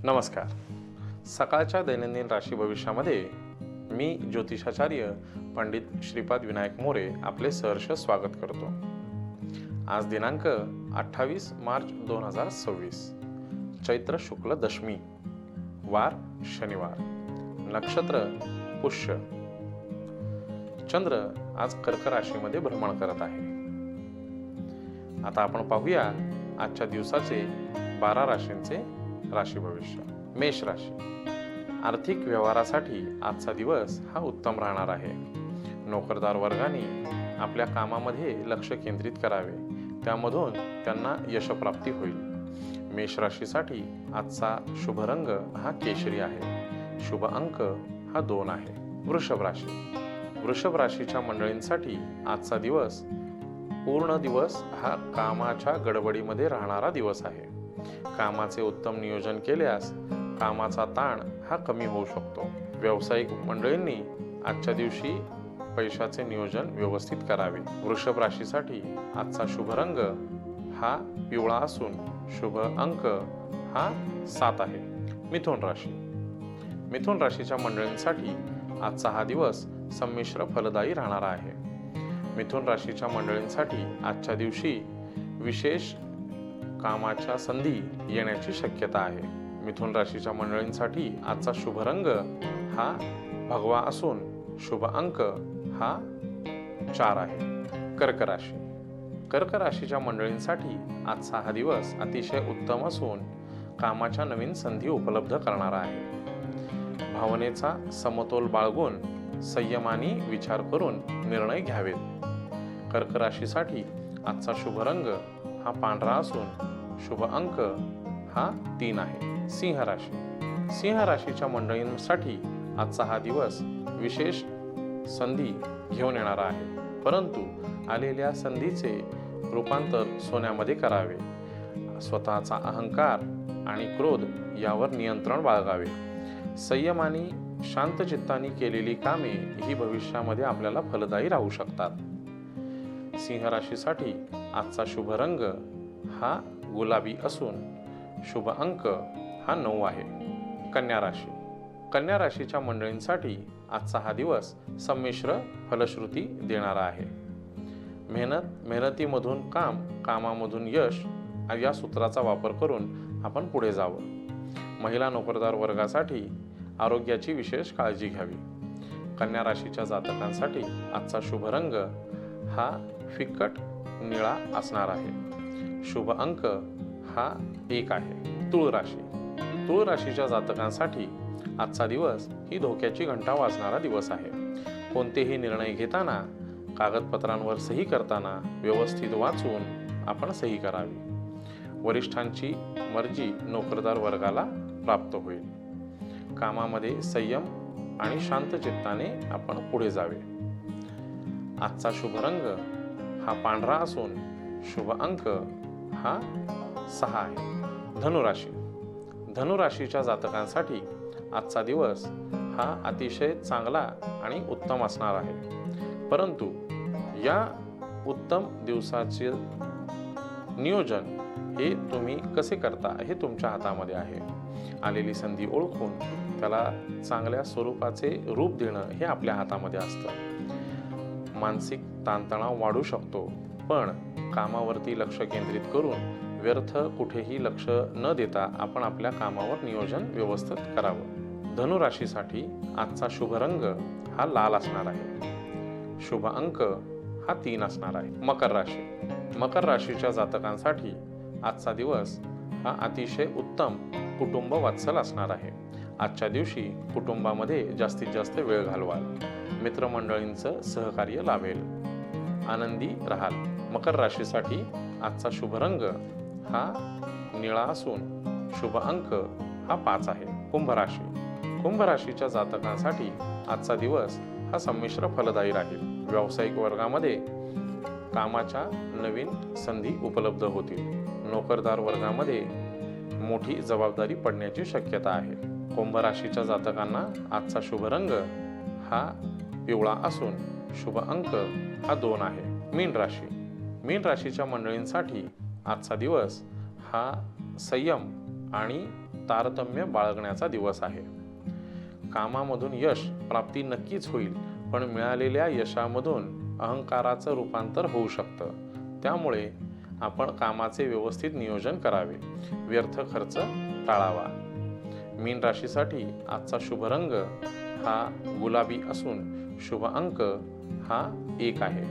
नमस्कार. सकाळच्या दैनंदिन राशी भविष्यामध्ये मी ज्योतिषाचार्य पंडित श्रीपाद विनायक मोरे आपले सहर्ष स्वागत करतो. आज दिनांक 28 मार्च 2026, चैत्र शुक्ल दशमी, वार शनिवार, नक्षत्र पुष्य. चंद्र आज कर्क राशीमध्ये भ्रमण करत आहे. आता आपण पाहूया आजच्या दिवसाचे 12 राशींचे राशी भविष्य. मेष राशी. आर्थिक व्यवहारासाठी आजचा दिवस हा उत्तम राहणार आहे. नोकरदार वर्गाने आपल्या कामामध्ये लक्ष केंद्रित करावे, त्यामधून त्यांना यशप्राप्ती होईल. मेष राशीसाठी आजचा शुभ रंग हा केशरी आहे. शुभ अंक हा 2 आहे. वृषभ राशी. वृषभ राशीच्या मंडळींसाठी आजचा दिवस पूर्ण दिवस हा कामाच्या गडबडीमध्ये राहणारा दिवस आहे. कामाचे उत्तम नियोजन केल्यास कामाचा ताण हा कमी होऊ शकतो. व्यावसायिक मंडळींनी आजच्या दिवशी पैशाचे नियोजन व्यवस्थित करावे. वृषभ राशीसाठी आजचा शुभ रंग हा पिवळा असून शुभ अंक हा 7 आहे. मिथुन राशी. मिथुन राशीच्या मंडळींसाठी आजचा हा दिवस संमिश्र फलदायी राहणार आहे. मिथुन राशीच्या मंडळींसाठी आजच्या दिवशी विशेष कामाच्या संधी येण्याची शक्यता आहे. मिथुन राशीच्या मंडळींसाठी आजचा शुभ रंग हा भगवा असून शुभ अंक हा 4 आहे. कर्क राशी. कर्क राशीच्या मंडळींसाठी आजचा हा दिवस अतिशय उत्तम असून कामाच्या नवीन संधी उपलब्ध करणारा आहे. भावनेचा समतोल बाळगून संयमाने विचार करून निर्णय घ्यावेत. कर्क राशीसाठी आजचा शुभ रंग हा पांढरा असून शुभ अंक हा 3 आहे. सिंह राशी. सिंह राशीच्या मंडळींसाठी आजचा हा दिवस विशेष संधी घेऊन येणारा आहे, परंतु आलेल्या संधीचे रूपांतर सोन्यामध्ये करावे. स्वतःचा अहंकार आणि क्रोध यावर नियंत्रण बाळगावे. संयमाने शांत चित्ताने केलेली कामे ही भविष्यामध्ये आपल्याला फलदायी राहू शकतात. सिंह राशीसाठी आजचा शुभ रंग हा गुलाबी असून शुभ अंक हा 9 आहे. कन्या राशी. कन्या राशीच्या मंडळींसाठी आजचा हा दिवस संमिश्र फलश्रुती देणारा आहे. मेहनतीमधून कामामधून यश या सूत्राचा वापर करून आपण पुढे जावं. महिला नोकरदार वर्गासाठी आरोग्याची विशेष काळजी घ्यावी. कन्या राशीच्या जातकांसाठी आजचा शुभ रंग हा फिकट निळा असणार आहे. शुभ अंक हा 1 आहे. तुळ राशी. तुळ राशीच्या जातकांसाठी आजचा दिवस ही धोक्याची घंटा वाजणारा दिवस आहे. कोणतेही निर्णय घेताना कागदपत्रांवर सही करताना व्यवस्थित वाचून आपण सही करावी. वरिष्ठांची मर्जी नोकरदार वर्गाला प्राप्त होईल. कामामध्ये संयम आणि शांत चित्ताने आपण पुढे जावे. आजचा शुभ रंग हा पांढरा असून शुभ अंक हा 6 आहे. धनुराशी. धनुराशीच्या जातकांसाठी आजचा दिवस हा अतिशय चांगला आणि उत्तम असणार आहे, परंतु या उत्तम दिवसाचे नियोजन हे तुम्ही कसे करता हे तुमच्या हातामध्ये आहे. आलेली संधी ओळखून त्याला चांगल्या स्वरूपाचे रूप देणं हे आपल्या हातामध्ये असतं. मानसिक ताणतणाव वाढू शकतो, पण कामावरती लक्ष केंद्रित करून व्यर्थ कुठेही लक्ष न देता आपण आपल्या कामावर नियोजन व्यवस्थित करावं. धनुराशीसाठी आजचा शुभ रंग हा लाल असणार आहे. शुभ अंक हा 3 असणार आहे. मकर राशी. मकर राशीच्या जातकांसाठी आजचा दिवस हा अतिशय उत्तम कुटुंब वात्सल असणार आहे. आजच्या दिवशी कुटुंबामध्ये जास्तीत जास्त वेळ घालवाल. मित्रमंडळींचं सहकार्य लाभेल. आनंदी राहाल. मकर राशीसाठी आजचा शुभ रंग हा निळा असून शुभ अंक हा 5 आहे. कुंभ राशी. कुंभ राशीच्या जातकांसाठी आजचा दिवस हा संमिश्र फलदायी राहील. व्यावसायिक वर्गामध्ये कामाच्या नवीन संधी उपलब्ध होतील. नोकरदार वर्गामध्ये मोठी जबाबदारी पडण्याची शक्यता आहे. कुंभ राशीच्या जातकांना आजचा शुभ रंग हा पिवळा असून शुभ अंक हा 2 आहे. मीन राशी. मीन राशीच्या मंडळींसाठी आजचा दिवस हा संयम आणि तारतम्य बाळगण्याचा दिवस आहे. कामामधून यश प्राप्ती नक्कीच होईल, पण मिळालेल्या यशामधून अहंकाराचं रूपांतर होऊ शकतं. त्यामुळे आपण कामाचे व्यवस्थित नियोजन करावे, व्यर्थ खर्च टाळावा. मीन राशीसाठी आजचा शुभ रंग हा गुलाबी असून शुभ अंक हा 1 आहे.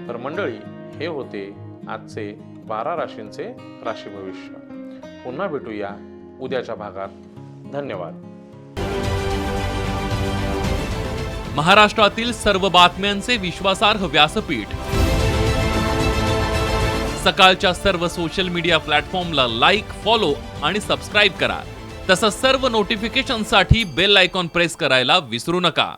तर मंडळी, हे होते आजचे 12 राशींचे राशी भविष्य. पुन्हा भेटूया उद्याच्या भागात. धन्यवाद. महाराष्ट्रातील सर्व बातम्यांचे विश्वासार्ह व्यासपीठ. सकाळच्या सर्व सोशल मीडिया प्लॅटफॉर्मला लाईक, फॉलो आणि सबस्क्राईब करा. तसंच सर्व नोटिफिकेशनसाठी बेल आयकॉन प्रेस करायला विसरू नका.